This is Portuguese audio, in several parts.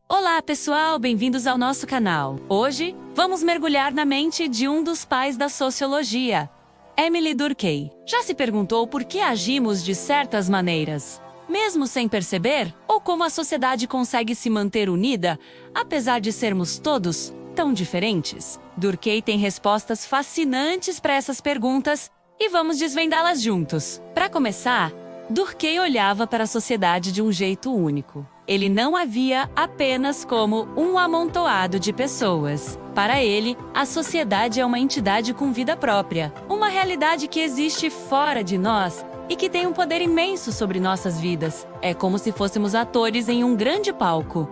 Olá, pessoal! Bem-vindos ao nosso canal. Hoje, vamos mergulhar na mente de um dos pais da sociologia, Émile Durkheim. Já se perguntou por que agimos de certas maneiras, mesmo sem perceber? Ou como a sociedade consegue se manter unida, apesar de sermos todos tão diferentes? Durkheim tem respostas fascinantes para essas perguntas e vamos desvendá-las juntos. Para começar, Durkheim olhava para a sociedade de um jeito único. Ele não a via apenas como um amontoado de pessoas. Para ele, a sociedade é uma entidade com vida própria, uma realidade que existe fora de nós e que tem um poder imenso sobre nossas vidas. É como se fôssemos atores em um grande palco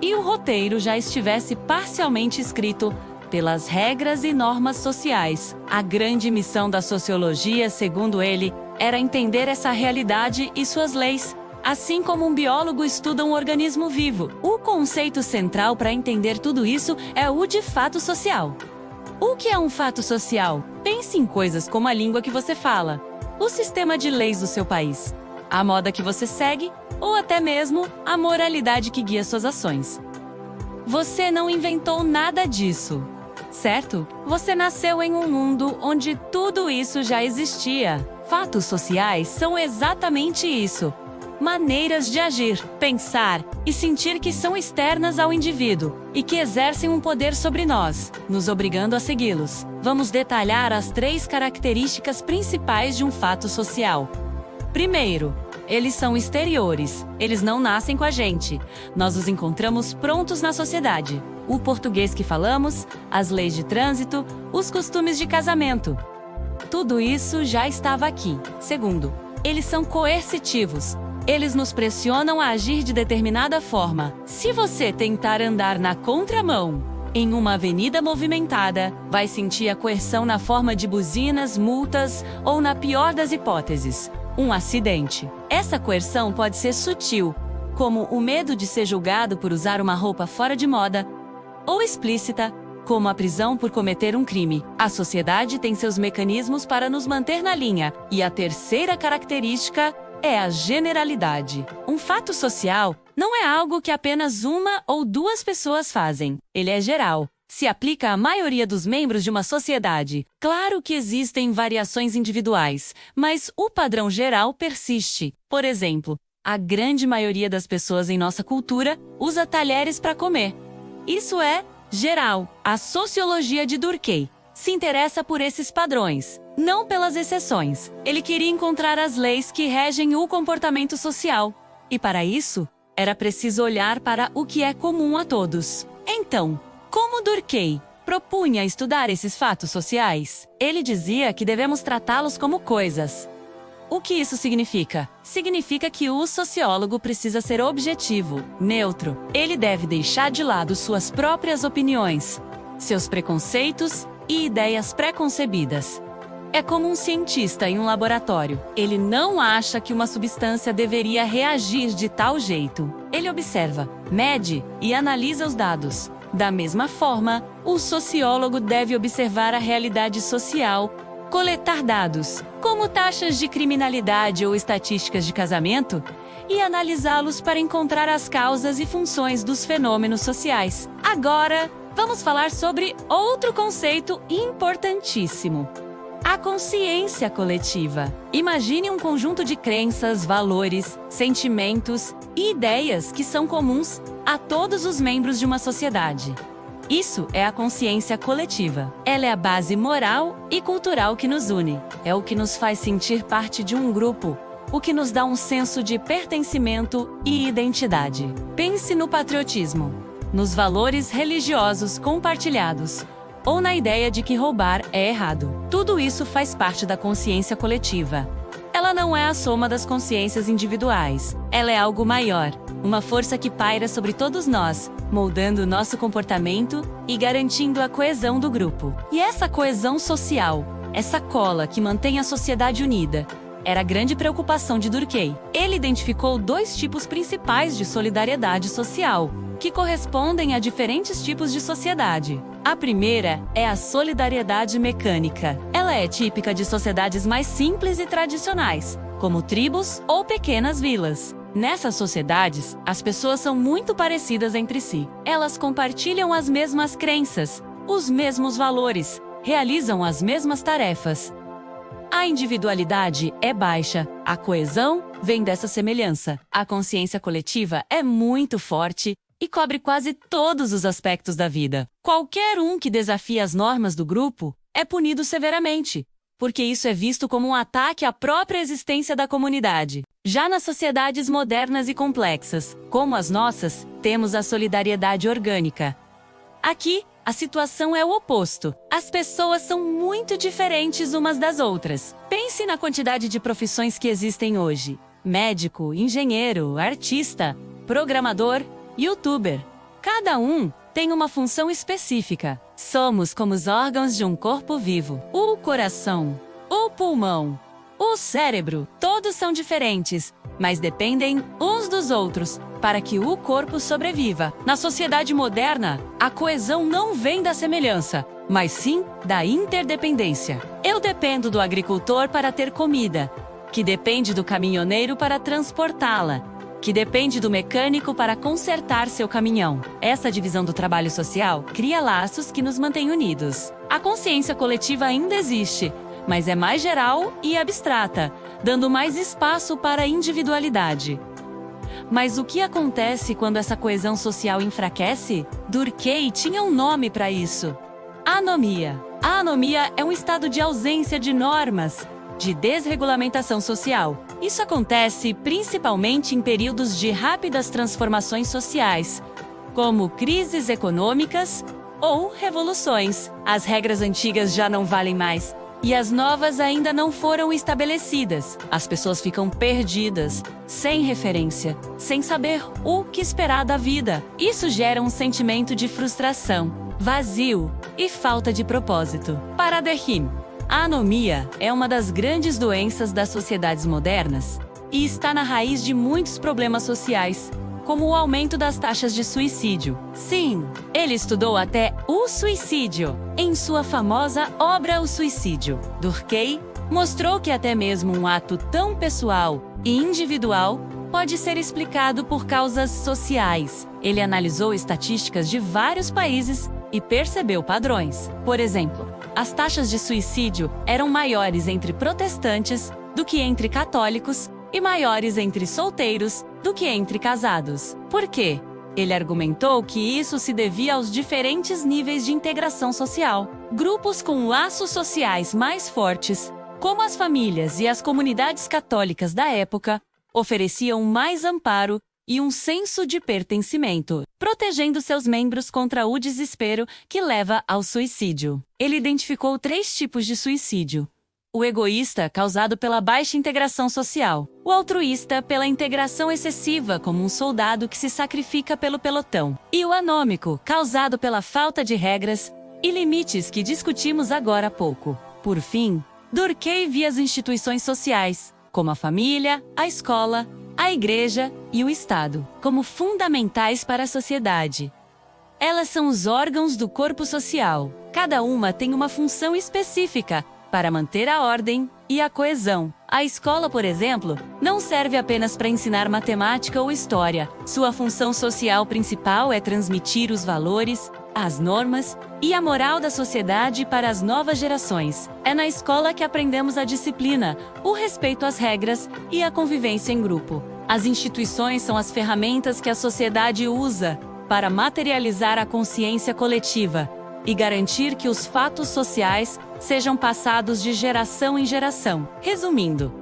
e o roteiro já estivesse parcialmente escrito pelas regras e normas sociais. A grande missão da sociologia, segundo ele, era entender essa realidade e suas leis. Assim como um biólogo estuda um organismo vivo, o conceito central para entender tudo isso é o de fato social. O que é um fato social? Pense em coisas como a língua que você fala, o sistema de leis do seu país, a moda que você segue ou até mesmo a moralidade que guia suas ações. Você não inventou nada disso, certo? Você nasceu em um mundo onde tudo isso já existia. Fatos sociais são exatamente isso. Maneiras de agir, pensar e sentir que são externas ao indivíduo e que exercem um poder sobre nós, nos obrigando a segui-los. Vamos detalhar as 3 características principais de um fato social. Primeiro, eles são exteriores. Eles não nascem com a gente. Nós os encontramos prontos na sociedade. O português que falamos, as leis de trânsito, os costumes de casamento. Tudo isso já estava aqui. Segundo, eles são coercitivos. Eles nos pressionam a agir de determinada forma. Se você tentar andar na contramão, em uma avenida movimentada, vai sentir a coerção na forma de buzinas, multas ou, na pior das hipóteses, um acidente. Essa coerção pode ser sutil, como o medo de ser julgado por usar uma roupa fora de moda, ou explícita, como a prisão por cometer um crime. A sociedade tem seus mecanismos para nos manter na linha. E a terceira característica é a generalidade. Um fato social não é algo que apenas uma ou 2 pessoas fazem. Ele é geral. Se aplica à maioria dos membros de uma sociedade. Claro que existem variações individuais, mas o padrão geral persiste. Por exemplo, a grande maioria das pessoas em nossa cultura usa talheres para comer. Isso é geral. A sociologia de Durkheim se interessa por esses padrões, não pelas exceções. Ele queria encontrar as leis que regem o comportamento social. E para isso, era preciso olhar para o que é comum a todos. Então, como Durkheim propunha estudar esses fatos sociais? Ele dizia que devemos tratá-los como coisas. O que isso significa? Significa que o sociólogo precisa ser objetivo, neutro. Ele deve deixar de lado suas próprias opiniões, seus preconceitos e ideias pré-concebidas. É como um cientista em um laboratório. Ele não acha que uma substância deveria reagir de tal jeito. Ele observa, mede e analisa os dados. Da mesma forma, o sociólogo deve observar a realidade social, coletar dados, como taxas de criminalidade ou estatísticas de casamento, e analisá-los para encontrar as causas e funções dos fenômenos sociais. Agora, vamos falar sobre outro conceito importantíssimo: a consciência coletiva. Imagine um conjunto de crenças, valores, sentimentos e ideias que são comuns a todos os membros de uma sociedade. Isso é a consciência coletiva. Ela é a base moral e cultural que nos une. É o que nos faz sentir parte de um grupo, o que nos dá um senso de pertencimento e identidade. Pense no patriotismo, nos valores religiosos compartilhados, ou na ideia de que roubar é errado. Tudo isso faz parte da consciência coletiva. Ela não é a soma das consciências individuais. Ela é algo maior, uma força que paira sobre todos nós, moldando o nosso comportamento e garantindo a coesão do grupo. E essa coesão social, essa cola que mantém a sociedade unida, era a grande preocupação de Durkheim. Ele identificou 2 tipos principais de solidariedade social, que correspondem a diferentes tipos de sociedade. A primeira é a solidariedade mecânica. Ela é típica de sociedades mais simples e tradicionais, como tribos ou pequenas vilas. Nessas sociedades, as pessoas são muito parecidas entre si. Elas compartilham as mesmas crenças, os mesmos valores, realizam as mesmas tarefas. A individualidade é baixa, a coesão vem dessa semelhança. A consciência coletiva é muito forte e cobre quase todos os aspectos da vida. Qualquer um que desafia as normas do grupo é punido severamente, porque isso é visto como um ataque à própria existência da comunidade. Já nas sociedades modernas e complexas, como as nossas, temos a solidariedade orgânica. Aqui, a situação é o oposto. As pessoas são muito diferentes umas das outras. Pense na quantidade de profissões que existem hoje: médico, engenheiro, artista, programador, youtuber. Cada um tem uma função específica. Somos como os órgãos de um corpo vivo. O coração, o pulmão, o cérebro, todos são diferentes, mas dependem uns dos outros para que o corpo sobreviva. Na sociedade moderna, a coesão não vem da semelhança, mas sim da interdependência. Eu dependo do agricultor para ter comida, que depende do caminhoneiro para transportá-la, que depende do mecânico para consertar seu caminhão. Essa divisão do trabalho social cria laços que nos mantêm unidos. A consciência coletiva ainda existe, mas é mais geral e abstrata, dando mais espaço para a individualidade. Mas o que acontece quando essa coesão social enfraquece? Durkheim tinha um nome para isso: anomia. A anomia é um estado de ausência de normas, de desregulamentação social. Isso acontece principalmente em períodos de rápidas transformações sociais, como crises econômicas ou revoluções. As regras antigas já não valem mais e as novas ainda não foram estabelecidas. As pessoas ficam perdidas, sem referência, sem saber o que esperar da vida. Isso gera um sentimento de frustração, vazio e falta de propósito. Para Durkheim, a anomia é uma das grandes doenças das sociedades modernas e está na raiz de muitos problemas sociais, como o aumento das taxas de suicídio. Sim, ele estudou até o suicídio em sua famosa obra O Suicídio. Durkheim mostrou que até mesmo um ato tão pessoal e individual pode ser explicado por causas sociais. Ele analisou estatísticas de vários países e percebeu padrões. Por exemplo, as taxas de suicídio eram maiores entre protestantes do que entre católicos e maiores entre solteiros do que entre casados. Por quê? Ele argumentou que isso se devia aos diferentes níveis de integração social. Grupos com laços sociais mais fortes, como as famílias e as comunidades católicas da época, ofereciam mais amparo e um senso de pertencimento, protegendo seus membros contra o desespero que leva ao suicídio. Ele identificou 3 tipos de suicídio: o egoísta, causado pela baixa integração social; o altruísta, pela integração excessiva, como um soldado que se sacrifica pelo pelotão; e o anômico, causado pela falta de regras e limites que discutimos agora há pouco. Por fim, Durkheim via as instituições sociais, como a família, a escola, a igreja e o Estado, como fundamentais para a sociedade. Elas são os órgãos do corpo social. Cada uma tem uma função específica para manter a ordem e a coesão. A escola, por exemplo, não serve apenas para ensinar matemática ou história. Sua função social principal é transmitir os valores, as normas e a moral da sociedade para as novas gerações. É na escola que aprendemos a disciplina, o respeito às regras e a convivência em grupo. As instituições são as ferramentas que a sociedade usa para materializar a consciência coletiva e garantir que os fatos sociais sejam passados de geração em geração. Resumindo,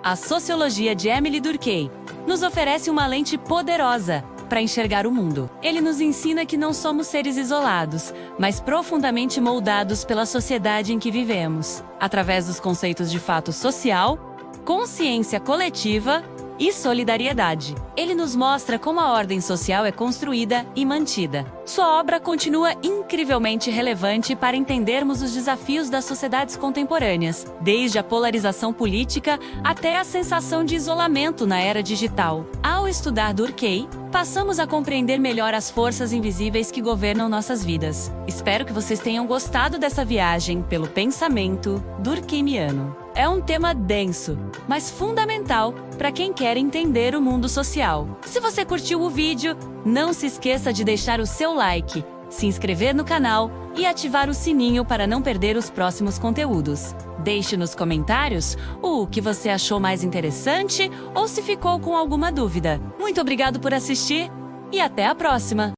a sociologia de Émile Durkheim nos oferece uma lente poderosa para enxergar o mundo. Ele nos ensina que não somos seres isolados, mas profundamente moldados pela sociedade em que vivemos, através dos conceitos de fato social, consciência coletiva e solidariedade. Ele nos mostra como a ordem social é construída e mantida. Sua obra continua incrivelmente relevante para entendermos os desafios das sociedades contemporâneas, desde a polarização política até a sensação de isolamento na era digital. Ao estudar Durkheim, passamos a compreender melhor as forças invisíveis que governam nossas vidas. Espero que vocês tenham gostado dessa viagem pelo pensamento durkheimiano. é um tema denso, mas fundamental para quem quer entender o mundo social. Se você curtiu o vídeo, não se esqueça de deixar o seu like, se inscrever no canal e ativar o sininho para não perder os próximos conteúdos. Deixe nos comentários o que você achou mais interessante ou se ficou com alguma dúvida. Muito obrigado por assistir e até a próxima!